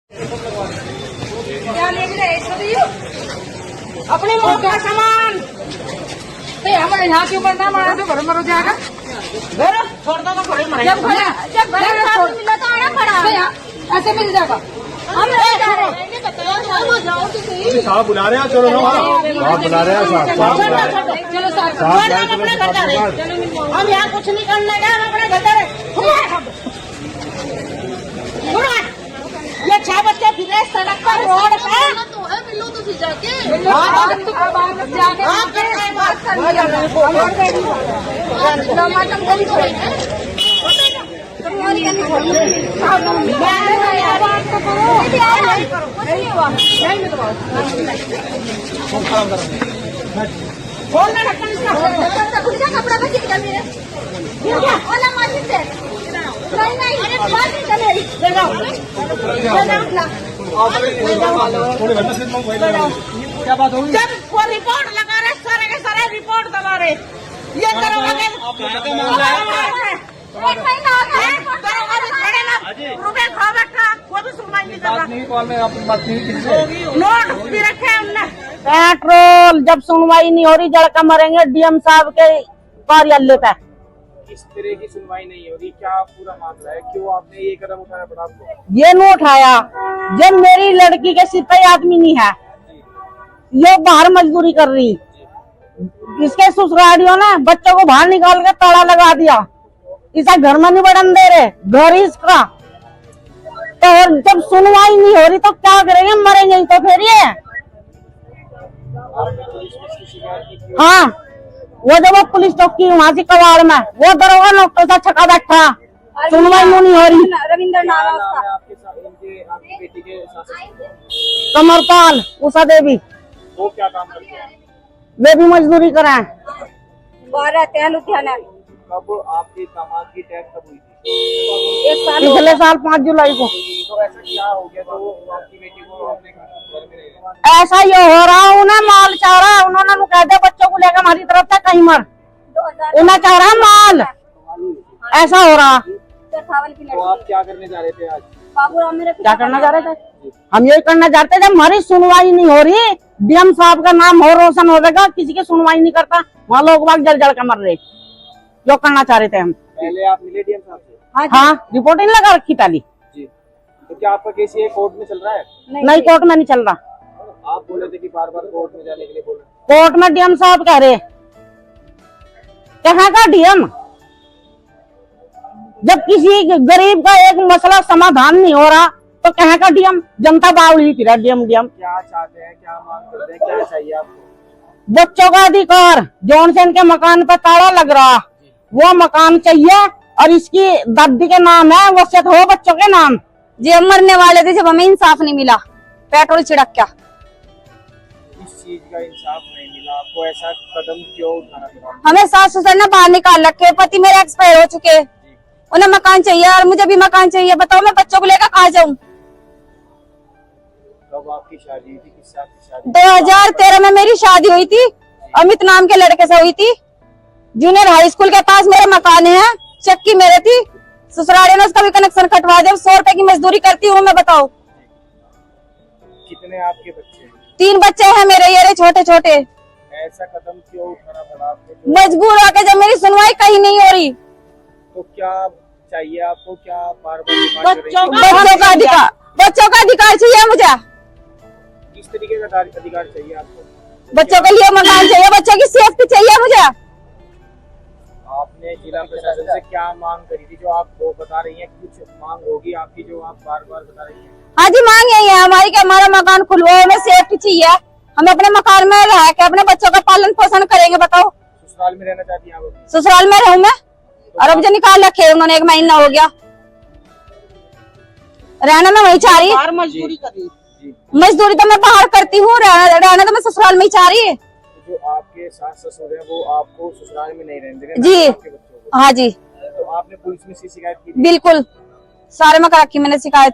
अपने लोग का सामान हमारे यहाँ के ऊपर ना मारा तो घर मर जाएगा। छोड़ दो तो थोड़ी जब मिला तो आना पड़ा ऐसे मिल जाएगा। साहब बुला रहे हैं, चलो ना साहब बुला रहे हैं। चलो हम यहाँ कुछ नहीं करना है, हम अपने घर ये 6 बच्चे फिर सड़क पर रोड पे जाके कपड़ा बच गया मेरे क्या बात होगी? जब वो रिपोर्ट लगा रहे सारे के सारे रिपोर्ट दबा रहे ये रुपए खा बैठा वो भी सुनवाई नहीं कर रहा। नोट भी रखे हमने पेट्रोल जब सुनवाई नहीं हो रही जड़का मरेंगे डीएम साहब के कार्यालय पे। इस तरह की सुनवाई नहीं हो रही, क्या पूरा मामला है? क्यों आपने ये कदम उठाया पड़ा आपको? ये नहीं उठाया जब मेरी लड़की के सिर पे आदमी नहीं है, ये बाहर मजदूरी कर रही, इसके ससुरालियों ने बच्चों को बाहर निकाल के ताला लगा दिया, इसे घर में नहीं बढ़न दे रहे, घर ही इसका। तो जब सुनवाई नहीं हो रही तो क्या करेंगे, मरेंगे ही तो फिर ये। हाँ वो जब वो पुलिस चौकी वहाँ से कबाड़ में वो दरोगा नौकरों से छका बैठा, सुनवाई नहीं हो रही। रविंद्र नाम है उसका। आपकी बेटी के कमरपाल उषा देवी, वो क्या काम करते हैं? वे भी मजदूरी कराएं। रहते हैं लुधियाना। कब आपके दामाद की डेथ कब हुई थी? पिछले साल 5 जुलाई को। तो ऐसा क्या हो गया तो वो आपकी बेटी को अपने घर में नहीं रहे? ऐसा ये हो रहा, उन्हें माल चाह रहा, उन्होंने कह दिया बच्चों को लेकर हमारी तरफ से कहीं मर, उन्हें चाह रहा माल, ऐसा हो रहा। तो आप क्या करने जा रहे थे आज? क्या करना चाह रहे थे? हम यही करना चाहते थे, हमारी सुनवाई नहीं हो रही, डीएम साहब का नाम हो रोशन हो जाएगा, किसी की सुनवाई नहीं करता, वहाँ लोग बाग जल जल कर मर रहे, जो करना चाह रहे थे हम। पहले आप मिले डीएम साहब से? हाँ रिपोर्ट नहीं लगा रखी पहली जी। तो क्या आपका केस ये कोर्ट में चल रहा है? नहीं कोर्ट में नहीं चल रहा। आप बोले थे कि बार बार कोर्ट में जाने के लिए बोल रहे। कोर्ट में डीएम साहब कह रहे, कहाँ का डीएम? जब किसी गरीब का एक मसला समाधान नहीं हो रहा तो कहाँ का डीएम? जनता बावली फिर डीएम डीएम। क्या चाहते हैं, क्या मांग करते हैं, क्या चाहिए आपको? बच्चों का अधिकार, जॉनसन के मकान पर ताला लग रहा, वो मकान चाहिए, और इसकी दादी के नाम है, वो सेट हो बच्चों के नाम। जी हम मरने वाले थे जब हमें इंसाफ नहीं मिला, पेट्रोल छिड़क क्या। इस चीज का इंसाफ नहीं मिला आपको, ऐसा कदम क्यों उठाना पड़ा? हमें सास ससुर ने बाहर निकाल रखे, पति मेरे एक्सपायर हो चुके, उन्हें मकान चाहिए और मुझे भी मकान चाहिए। बताओ मैं बच्चों को लेकर कहाँ जाऊँ? कब आपकी शादी हुई थी? किस साल की शादी? 2013 में मेरी शादी हुई थी, अमित नाम के लड़के से हुई थी। जूनियर हाई स्कूल के पास मेरे मकान है, चक्की मेरे थी, ससुराली ने उसका भी कनेक्शन कटवा दिया। 100 रुपए की मजदूरी करती हूँ मैं, बताओ। कितने आपके बच्चे हैं? 3 बच्चे हैं मेरे, ये छोटे छोटे। ऐसा कदम क्यों उठाना पड़ा आपको? मजबूर होकर जब मेरी सुनवाई कहीं नहीं हो रही। तो क्या चाहिए आपको? क्या बार बार बच्चों बच्चों का अधिकार चाहिए मुझे। किस तरीके का अधिकार चाहिए आपको? बच्चों के लिए मकान चाहिए, बच्चों की सेफ्टी चाहिए मुझे। आपने जिला प्रशासन से क्या मांग करी थी जो आप वो बता रही हैं? कुछ मांग होगी आपकी जो आप बार बार बता रही हैं? हाँ जी मांग यही है हमारी कि हमारा मकान खुलवा, हमें सेफ्टी चाहिए, हम अपने मकान में रह के अपने बच्चों का पालन पोषण करेंगे। बताओ। ससुराल में रहना चाहती हैं आप? ससुराल में रहूं मैं, और अब जो निकाल रखे उन्होंने 1 महीना हो गया, रहना मैं वही चाह रही। मजदूरी कर रही, मजदूरी तो मैं बाहर करती हूँ, रहना तो मैं ससुराल में ही चाह रही है। जो आपके सास ससुर है वो आपको ससुराल में नहीं रहने देंगे? जी आपके बच्चों को? हाँ जी। तो आपने पुलिस में शिकायत की थी? बिल्कुल सारे में करा रखी मैंने शिकायत,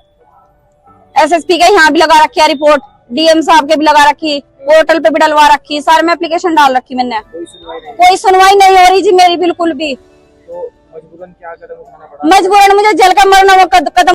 एसएसपी के यहाँ भी लगा रखी है रिपोर्ट, डीएम साहब के भी लगा रखी, पोर्टल पे भी डलवा रखी, सारे में एप्लीकेशन डाल रखी मैंने। कोई सुनवाई नहीं हो रही जी मेरी बिल्कुल भी। तो मजबूरन क्या कदम उठाना पड़ा? मजबूरन मुझे जल का मरना वो कदम